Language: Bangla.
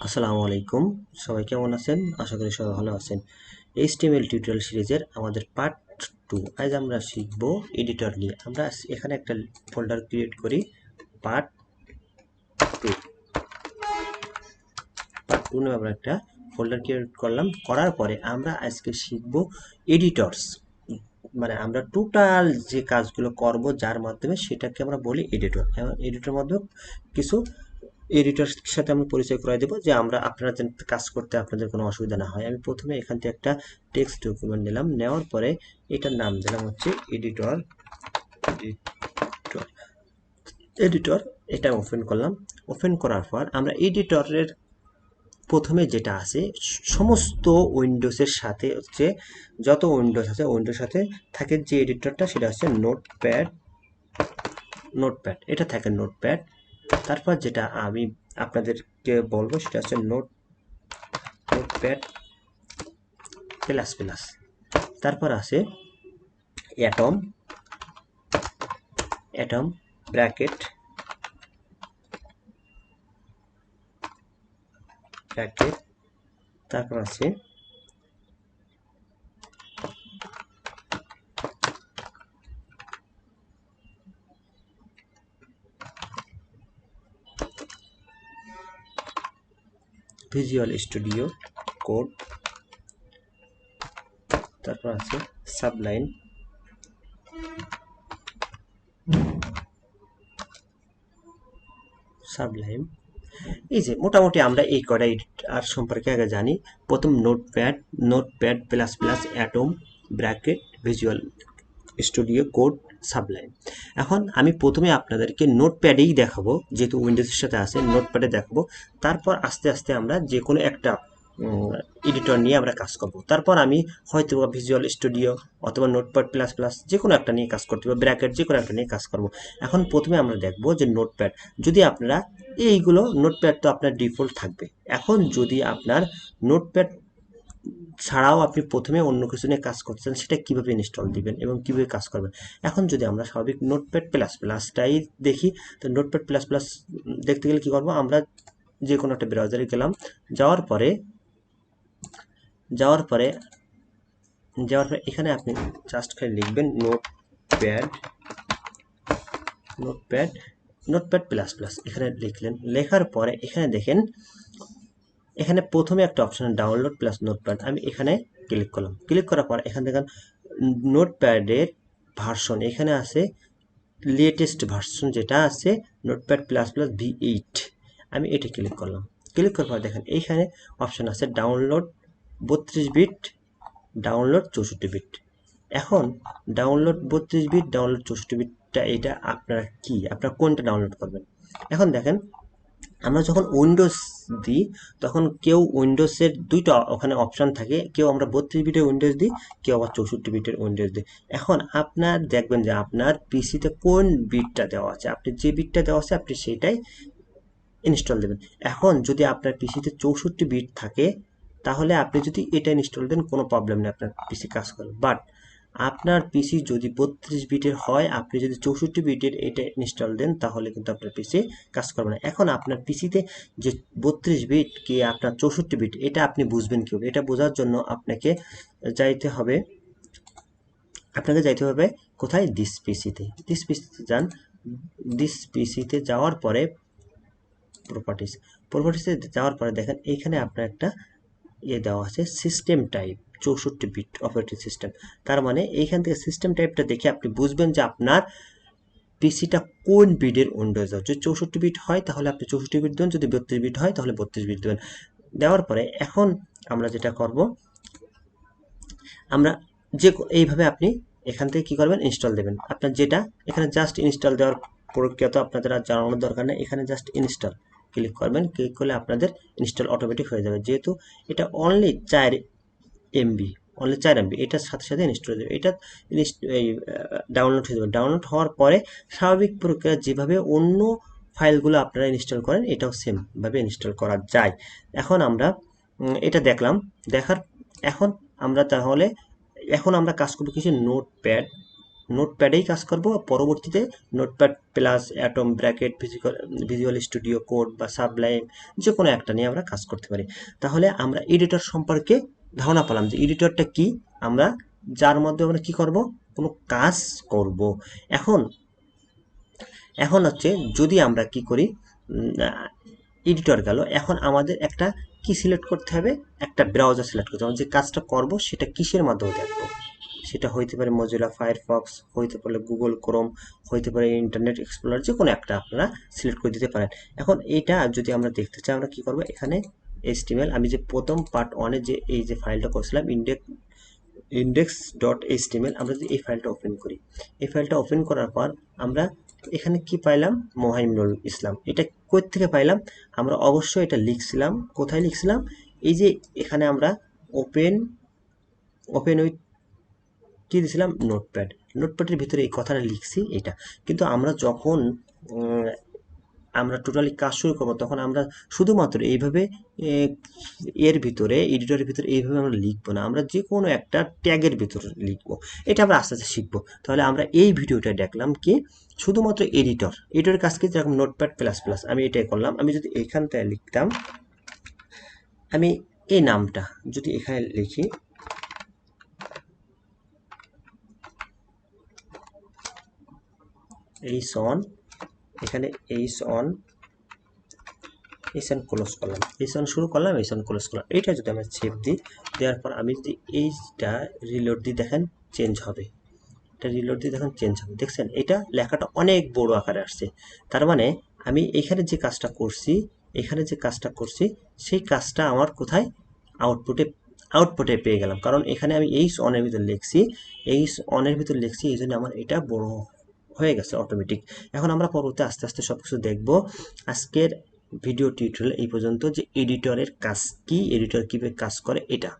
আসসালামু আলাইকুম। সবাই কেমন আছেন? আশা করি সবাই ভালো আছেন। HTML টিউটোরিয়াল সিরিজের আমাদের পার্ট 2। আজ আমরা শিখব এডিটর নিয়ে। আমরা এখানে একটা ফোল্ডার ক্রিয়েট করি, পার্ট 2। পার্ট 2 নামে আমরা একটা ফোল্ডার ক্রিয়েট করলাম। করার পরে আমরা আজকে শিখব এডিটরস। মানে আমরা টোটাল যে কাজগুলো করব যার মাধ্যমে সেটাকে আমরা বলি এডিটর। এডিটর মধ্যে কিছু এডিটর সাথে আমি পরিচয় করাই দেবো যে আপনারা যেন কাজ করতে আপনাদের কোনো অসুবিধা না হয়। আমি প্রথমে এখান থেকে একটা টেক্সট ডকুমেন্ট নিলাম, নেওয়ার পরে এটার নাম দিলাম হচ্ছে এডিটর। এডিটর এডিটর এটা ওপেন করলাম। ওপেন করার পর আমরা এডিটরের প্রথমে যেটা আছে সমস্ত উইন্ডোজের সাথে হচ্ছে যত উইন্ডোজ আছে উইন্ডোর সাথে থাকে যে এডিটরটা সেটা হচ্ছে নোটপ্যাড এটা থাকে নোটপ্যাড। তারপর যেটা আমি আপনাদেরকে বলবো সেটা হচ্ছে নোটপ্যাড প্লাস প্লাস। তারপর আছে অ্যাটম ব্র্যাকেট তারপর আছে ভিজুয়াল স্টুডিও কোড। তারপর আছে সাবলাইম। এই যে মোটামুটি আমরা এই কটা এডিটর সম্পর্কে আগে জানি। প্রথম notepad plus plus atom bracket visual studio code Sublime. এখন আমি প্রথমে আপনাদেরকে নোটপ্যাডেই দেখাবো, যেহেতু উইন্ডোজের সাথে আছে নোটপ্যাডে দেখাবো। তারপর আস্তে আস্তে আমরা যে কোনো একটা এডিটর নিয়ে আমরা কাজ করব। তারপর আমি হয়তো ভিজুয়াল স্টুডিও অথবা নোটপ্যাড প্লাস প্লাস যে কোনো একটা নিয়ে কাজ করতে পারবো, ব্র্যাকেট যে কোনো একটা নিয়ে কাজ করব। এখন প্রথমে আমরা দেখব যে নোটপ্যাড। যদি আপনারা এইগুলো নোটপ্যাড তো আপনার ডিফল্ট থাকবে। এখন যদি আপনার নোটপ্যাড ছাড়াও আপনি প্রথমে অন্য কিছু নিয়ে কাজ করছেন, সেটা কিভাবে ইনস্টল দিবেন এবং কিভাবে কাজ করবেন। এখন যদি আমরা স্বাভাবিক নোটপ্যাড প্লাস প্লাসটাই দেখি, তো নোটপ্যাড প্লাস প্লাস দেখতে গেলে কি করব, আমরা যে কোনো একটা ব্রাউজারে গেলাম। যাওয়ার পরে যাওয়ার পরে এখানে আপনি জাস্ট খালি লিখবেন নোটপ্যাড নোটপ্যাড প্লাস প্লাস এখানে লিখলেন। লেখার পরে এখানে দেখেন, এখানে প্রথমে একটা অপশন ডাউনলোড প্লাস নোটপ্যাড, আমি এখানে ক্লিক করলাম। ক্লিক করার পর এখানে দেখেন নোটপ্যাডের ভার্সন এখানে আছে, লেটেস্ট ভার্সন যেটা আছে নোটপ্যাড প্লাস প্লাস V8। আমি এটা ক্লিক করলাম। ক্লিক করার পর দেখেন এইখানে অপশন আছে ডাউনলোড 32 বিট, ডাউনলোড 64 বিট। এখন ডাউনলোড 32 বিট, ডাউনলোড 64 বিটটা এটা আপনারা কোনটা ডাউনলোড করবেন। এখন দেখেন আমরা যখন উইন্ডোজ দিই তখন কেউ উইন্ডোজের দুইটা ওখানে অপশন থাকে, কেউ আমরা 32 বিটের উইন্ডোজ দিই, কেউ আবার 64 বিটের উইন্ডোজ দিই। এখন আপনার দেখবেন যে আপনার পিসিতে কোন বিটটা দেওয়া আছে, আপনি যে বিটটা দেওয়া আছে আপনি সেটাই ইনস্টল দেবেন। এখন যদি আপনার পিসিতে 64 বিট থাকে তাহলে আপনি যদি এটা ইনস্টল দেন কোনো প্রবলেম নেই, আপনার পিসি কাজ করবে। বাট আপনার পিসি যদি 32 বিটের হয়, আপনি যদি 64 বিটের এটা ইনস্টল দেন তাহলে কিন্তু আপনার পিসি কাজ করবে না। এখন আপনার পিসিতে যে 32 বিট কি আপনার 64 বিট এটা আপনি বুঝবেন কীভাবে? এটা বোঝার জন্য যাইতে হবে কোথায়, দিস পিসিতে যান। দিস পিসিতে যাওয়ার পরে প্রপার্টিসে যাওয়ার পরে দেখেন এইখানে আপনার একটা দেওয়া আছে system type 64 bit operating system. তার মানে এইখান থেকে সিস্টেম টাইপটা দেখে আপনি বুঝবেন যে আপনার পিসিটা কোন বিটের উইন্ডোজ। যদি 64 বিট হয় তাহলে আপনি 64 বিট দেবেন, যদি 32 বিট হয় তাহলে 32 বিট দেবেন। দেওয়ার পরে এখন আমরা যেটা করব, আমরা এইভাবে আপনি এখান থেকে কি করবেন, ইনস্টল দেবেন। আপনার যেটা এখানে জাস্ট ইনস্টল দেওয়ার প্রক্রিয়া তো আপনাদের আর জানানোর দরকার নেই, এখানে জাস্ট ইনস্টল ক্লিক করবেন। ক্লিক করলে আপনাদের ইনস্টল অটোমেটিক হয়ে যাবে। যেহেতু এটা অনলি 4 এমবি, এটার সাথে সাথে ইনস্টল হয়ে যাবে। এটা ডাউনলোড হয়ে যাবে। ডাউনলোড হওয়ার পরে স্বাভাবিক প্রক্রিয়া যেভাবে অন্য ফাইলগুলো আপনারা ইনস্টল করেন এটাও সেমভাবে ইনস্টল করা যায়। এখন আমরা এটা দেখলাম। দেখার এখন আমরা কাজ করবো কিছু নোটপ্যাড নোটপ্যাডেই কাজ করব, পরবর্তীতে notepad plus atom, bracket, visual studio code বা সাবলাইম যে কোনো একটা নিয়ে আমরা কাজ করতে পারি। তাহলে আমরা এডিটর সম্পর্কে ধারণা পেলাম যে এডিটরটা কি, আমরা যার মধ্যে আমরা কি করব, কোনো কাজ করব। এখন এখন হচ্ছে যদি আমরা কি করি, এডিটর গেল, এখন আমাদের একটা কি সিলেক্ট করতে হবে, একটা ব্রাউজার সিলেক্ট করতে হবে। যে কাজটা করব সেটা কিসের মাধ্যমে দেখবো, সেটা হইতে পারে মজিলা ফায়ারফক্স, হইতে পারে গুগল ক্রোম, হইতে পারে ইন্টারনেট এক্সপ্লোরার, যে কোনো একটা আপনারা সিলেক্ট করে দিতে পারেন। এখন এটা যদি আমরা দেখতে চাই, আমরা কি করব, এখানে HTML, আমি যে প্রথম পার্ট 1-এ যে এই যে ফাইলটা করছিলাম index.html, আমরা যদি এই ফাইলটা ওপেন করি, এই ফাইলটা ওপেন করার পর আমরা এখানে কি পাইলাম, মোহাইমিনুল ইসলাম। এটা কই থেকে পাইলাম, আমরা অবশ্যই এটা লিখছিলাম, কোথায় লিখছিলাম, এই যে এখানে আমরা ওপেন ওপেন উইথ কি দিয়েছিলাম, নোটপ্যাড, নোটপ্যাডের ভিতরে এই কথাটা লিখছি এটা। কিন্তু আমরা যখন আমরা টোটালি কাজ শুরু করবো, তখন আমরা শুধুমাত্র এইভাবে এর ভিতরে, এডিটরের ভিতরে এইভাবে আমরা লিখবো না, আমরা যে কোনো একটা ট্যাগের ভিতরে লিখবো। এটা আমরা আস্তে আস্তে শিখবো। তাহলে আমরা এই ভিডিওটা দেখলাম কি, শুধুমাত্র এডিটরের কাজ কি, যেরকম নোটপ্যাড প্লাস প্লাস, আমি এটাই করলাম। আমি যদি এখান থেকে লিখতাম, আমি এই নামটা যদি এখানে লিখি, এইচ অন, এখানে এইচ অন ক্লোজ করলাম, এইচ অন শুরু করলাম, এইচ অন ক্লোজ করলাম, এটা যদি আমরা সেভ দিই, দেওয়ার পর আমি যদি এইটা রিলোড দিই, দেখেন চেঞ্জ হবে, এটা রিলোড দিয়ে দেখেন চেঞ্জ হবে, দেখছেন এটা লেখাটা অনেক বড় আকারে আসছে। তার মানে আমি এখানে যে কাজটা করছি, এখানে যে কাজটা করছি, সেই কাজটা আমার কোথায়, আউটপুটে আউটপুটে পেয়ে গেলাম, কারণ এখানে আমি এইচ অনের ভিতর লিখছি, এইচ অনের ভিতর লিখছি, এই জন্য আমার এটা বড় হয়ে গেছে অটোমেটিক। এখন আমরা পরবর্তী আস্তে আস্তে সবকিছু দেখব। আজকের ভিডিও টিউটোরিয়াল এই পর্যন্ত, যে এডিটরের কাজ কি, এডিটর কিভাবে কাজ করে এটা।